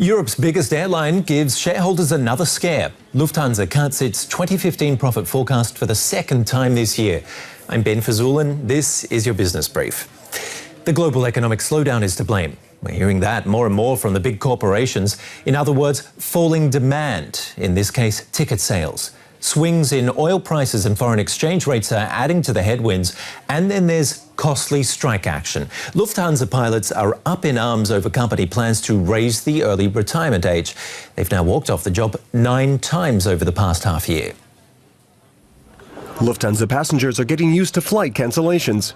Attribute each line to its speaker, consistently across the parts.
Speaker 1: Europe's biggest airline gives shareholders another scare. Lufthansa cuts its 2015 profit forecast for the second time this year. I'm Ben Fazulin. This is your business brief. The global economic slowdown is to blame. We're hearing that more and more from the big corporations. In other words, falling demand, in this case, ticket sales. Swings in oil prices and foreign exchange rates are adding to the headwinds. And then there's costly strike action. Lufthansa pilots are up in arms over company plans to raise the early retirement age. They've now walked off the job 9 times over the past half year.
Speaker 2: Lufthansa passengers are getting used to flight cancellations.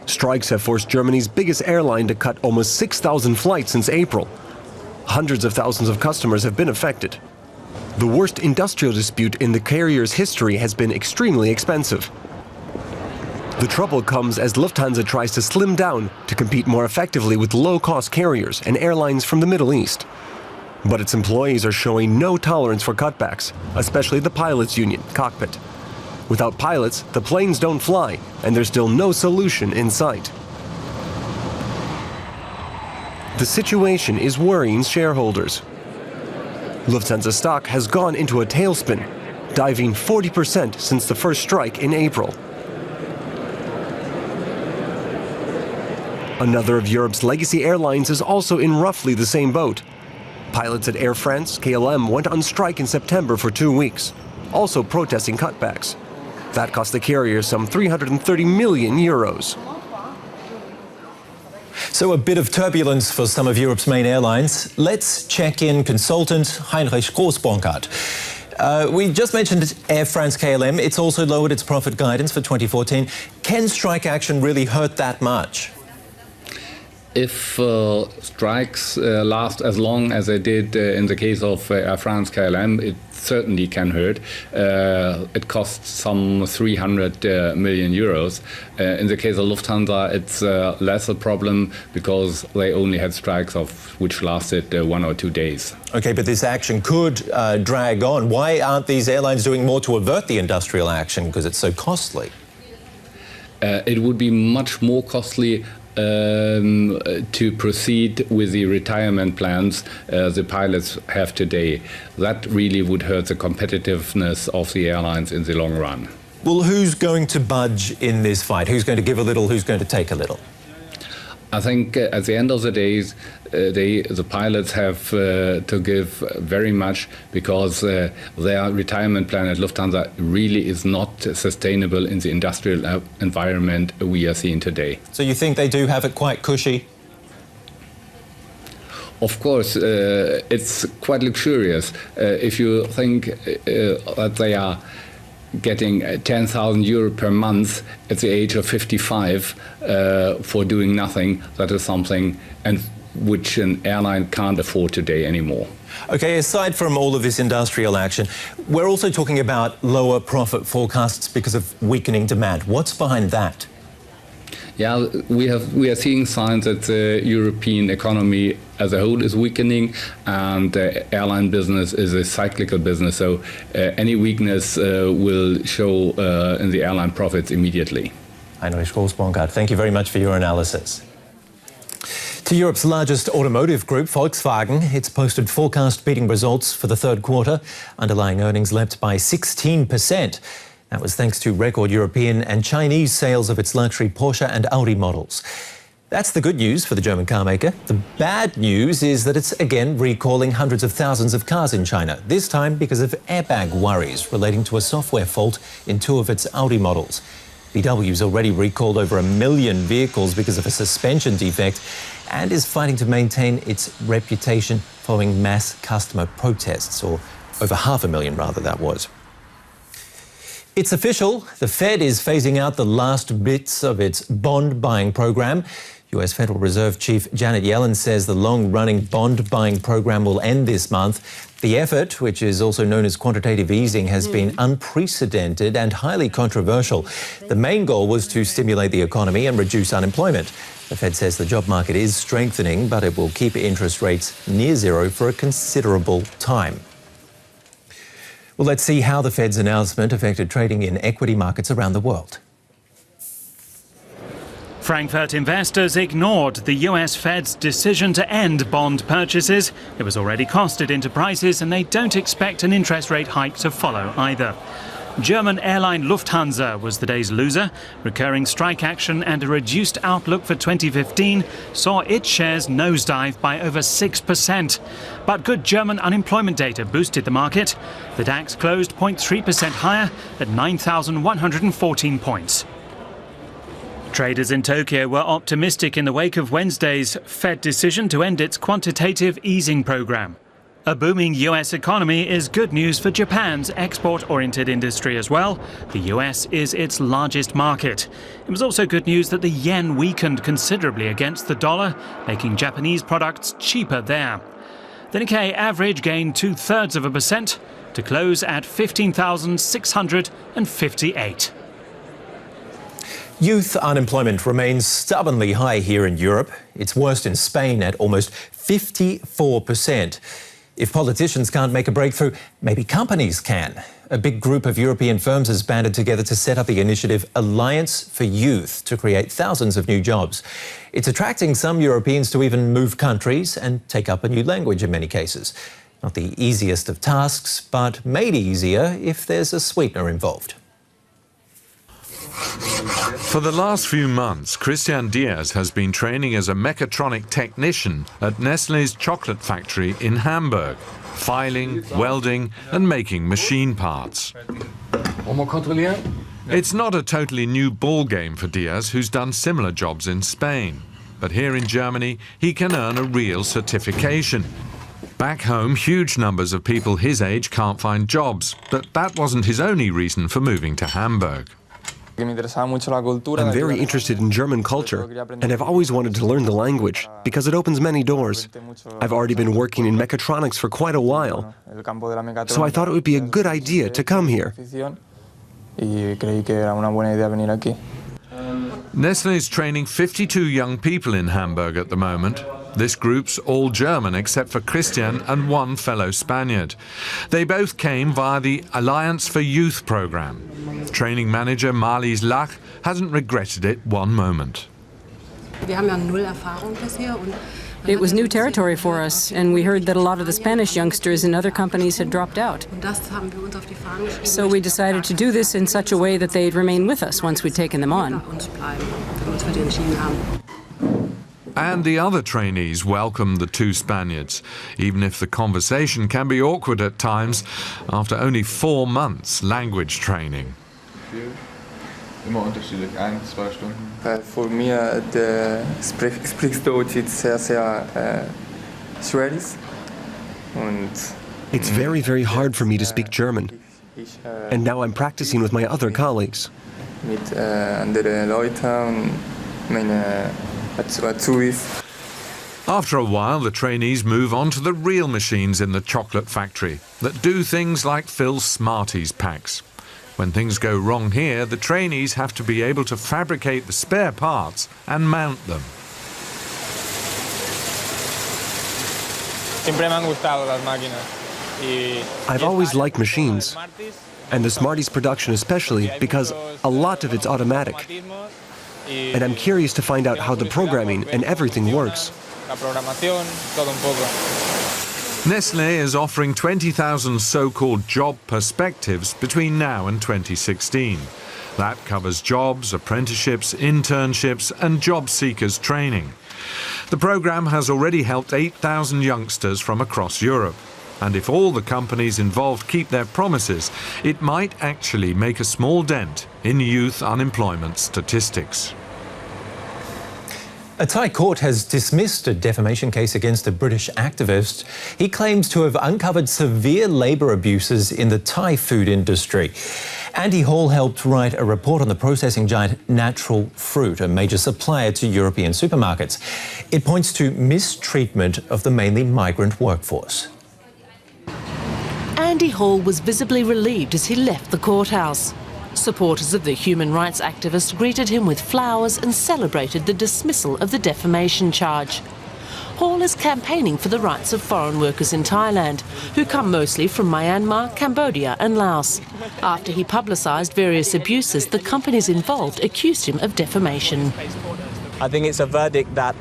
Speaker 2: Strikes have forced Germany's biggest airline to cut almost 6,000 flights since April. Hundreds of thousands of customers have been affected. The worst industrial dispute in the carrier's history has been extremely expensive. The trouble comes as Lufthansa tries to slim down to compete more effectively with low-cost carriers and airlines from the Middle East. But its employees are showing no tolerance for cutbacks, especially the pilots' union, Cockpit. Without pilots, the planes don't fly, and there's still no solution in sight. The situation is worrying shareholders. Lufthansa stock has gone into a tailspin, diving 40% since the first strike in April. Another of Europe's legacy airlines is also in roughly the same boat. Pilots at Air France, KLM, went on strike in September for 2 weeks, also protesting cutbacks. That cost the carrier some 330 million euros.
Speaker 1: So a bit of turbulence for some of Europe's main airlines. Let's check in consultant Heinrich Groß-Bonkert. We just mentioned Air France KLM. It's also lowered its profit guidance for 2014. Can strike action really hurt that much?
Speaker 3: If strikes last as long as they did in the case of Air France KLM, it certainly can hurt. It costs some 300 million euros. In the case of Lufthansa, it's less a problem because they only had strikes which lasted 1 or 2 days.
Speaker 1: Okay, but this action could drag on. Why aren't these airlines doing more to avert the industrial action? Because it's so costly.
Speaker 3: It would be much more costly to proceed with the retirement plans the pilots have today. That really would hurt the competitiveness of the airlines in the long run.
Speaker 1: Well, who's going to budge in this fight? Who's going to give a little? Who's going to take a little?
Speaker 3: I think at the end of the day, the pilots have to give very much because their retirement plan at Lufthansa really is not sustainable in the industrial environment we are seeing today.
Speaker 1: So you think they do have it quite cushy?
Speaker 3: Of course, it's quite luxurious. If you think that they are getting 10,000 euro per month at the age of 55 for doing nothing, that is something which an airline can't afford today anymore.
Speaker 1: Okay, aside from all of this industrial action, we're also talking about lower profit forecasts because of weakening demand. What's behind that?
Speaker 3: Yeah, we are seeing signs that the European economy as a whole is weakening, and the airline business is a cyclical business, so any weakness will show in the airline profits immediately.
Speaker 1: Heinrich Groß-Bonkert, thank you very much for your analysis. To Europe's largest automotive group, Volkswagen, it's posted forecast-beating results for the third quarter. Underlying earnings leapt by 16%. That was thanks to record European and Chinese sales of its luxury Porsche and Audi models. That's the good news for the German car maker. The bad news is that it's again recalling hundreds of thousands of cars in China, this time because of airbag worries relating to a software fault in 2 of its Audi models. VW's already recalled over 1 million vehicles because of a suspension defect and is fighting to maintain its reputation following mass customer protests, or over 500,000 rather, that was. It's official. The Fed is phasing out the last bits of its bond buying program. US Federal Reserve Chief Janet Yellen says the long-running bond buying program will end this month. The effort, which is also known as quantitative easing, has been unprecedented and highly controversial. The main goal was to stimulate the economy and reduce unemployment. The Fed says the job market is strengthening, but it will keep interest rates near zero for a considerable time. Well, let's see how the Fed's announcement affected trading in equity markets around the world.
Speaker 4: Frankfurt investors ignored the US Fed's decision to end bond purchases. It was already costed into prices, and they don't expect an interest rate hike to follow either. German airline Lufthansa was the day's loser. Recurring strike action and a reduced outlook for 2015 saw its shares nosedive by over 6%. But good German unemployment data boosted the market. The DAX closed 0.3% higher at 9,114 points. Traders in Tokyo were optimistic in the wake of Wednesday's Fed decision to end its quantitative easing program. A booming US economy is good news for Japan's export-oriented industry as well. The US is its largest market. It was also good news that the yen weakened considerably against the dollar, making Japanese products cheaper there. The Nikkei average gained 0.2% to close at 15,658.
Speaker 1: Youth unemployment remains stubbornly high here in Europe. It's worst in Spain at almost 54%. If politicians can't make a breakthrough, maybe companies can. A big group of European firms has banded together to set up the initiative Alliance for Youth to create thousands of new jobs. It's attracting some Europeans to even move countries and take up a new language in many cases. Not the easiest of tasks, but made easier if there's a sweetener involved.
Speaker 5: For the last few months, Christian Diaz has been training as a mechatronic technician at Nestlé's chocolate factory in Hamburg, filing, welding and making machine parts. It's not a totally new ball game for Diaz, who's done similar jobs in Spain. But here in Germany, he can earn a real certification. Back home, huge numbers of people his age can't find jobs, but that wasn't his only reason for moving to Hamburg.
Speaker 2: I'm very interested in German culture, and I've always wanted to learn the language, because it opens many doors. I've already been working in mechatronics for quite a while, so I thought it would be a good idea to come here.
Speaker 5: Nestlé's training 52 young people in Hamburg at the moment. This group's all German except for Christian and one fellow Spaniard. They both came via the Alliance for Youth program. Training manager Marlies Lach hasn't regretted it one moment.
Speaker 6: It was new territory for us, and we heard that a lot of the Spanish youngsters in other companies had dropped out. So we decided to do this in such a way that they'd remain with us once we'd taken them on.
Speaker 5: And the other trainees welcomed the two Spaniards, even if the conversation can be awkward at times after only 4 months language training.
Speaker 7: For me, the Sprechdeutsch ist sehr schwierig.
Speaker 2: It's very, very hard for me to speak German, and now I'm practicing with my other colleagues.
Speaker 7: Mit anderen Leuten, meine Azubis.
Speaker 5: After a while, the trainees move on to the real machines in the chocolate factory that do things like fill Smarties packs. When things go wrong here, the trainees have to be able to fabricate the spare parts and mount them.
Speaker 2: I've always liked machines, and the Smarties production especially, because a lot of it's automatic. And I'm curious to find out how the programming and everything works.
Speaker 5: Nestlé is offering 20,000 so-called job perspectives between now and 2016. That covers jobs, apprenticeships, internships and job seekers training. The programme has already helped 8,000 youngsters from across Europe. And if all the companies involved keep their promises, it might actually make a small dent in youth unemployment statistics.
Speaker 1: A Thai court has dismissed a defamation case against a British activist. He claims to have uncovered severe labour abuses in the Thai food industry. Andy Hall helped write a report on the processing giant Natural Fruit, a major supplier to European supermarkets. It points to mistreatment of the mainly migrant workforce.
Speaker 8: Andy Hall was visibly relieved as he left the courthouse. Supporters of the human rights activist greeted him with flowers and celebrated the dismissal of the defamation charge. Hall is campaigning for the rights of foreign workers in Thailand, who come mostly from Myanmar, Cambodia and Laos. After he publicised various abuses, the companies involved accused him of defamation.
Speaker 9: I think it's a verdict that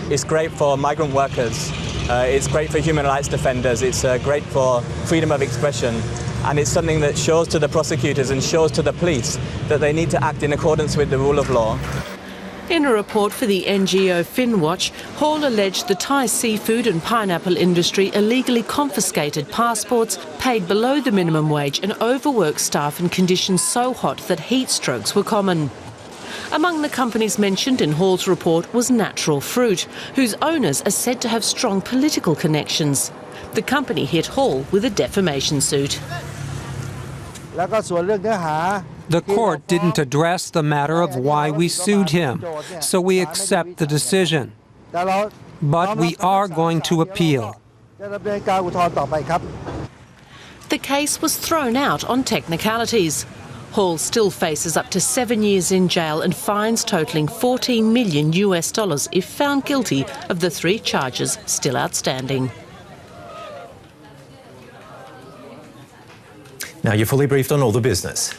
Speaker 9: is great for migrant workers, it's great for human rights defenders, it's great for freedom of expression, and it's something that shows to the prosecutors and shows to the police that they need to act in accordance with the rule of law.
Speaker 8: In a report for the NGO Finwatch, Hall alleged the Thai seafood and pineapple industry illegally confiscated passports, paid below the minimum wage and overworked staff in conditions so hot that heat strokes were common. Among the companies mentioned in Hall's report was Natural Fruit, whose owners are said to have strong political connections. The company hit Hall with a defamation suit.
Speaker 10: The court didn't address the matter of why we sued him, so we accept the decision. But we are going to appeal.
Speaker 8: The case was thrown out on technicalities. Hall still faces up to 7 years in jail and fines totalling $14 million if found guilty of the 3 charges still outstanding.
Speaker 1: Now you're fully briefed on all the business.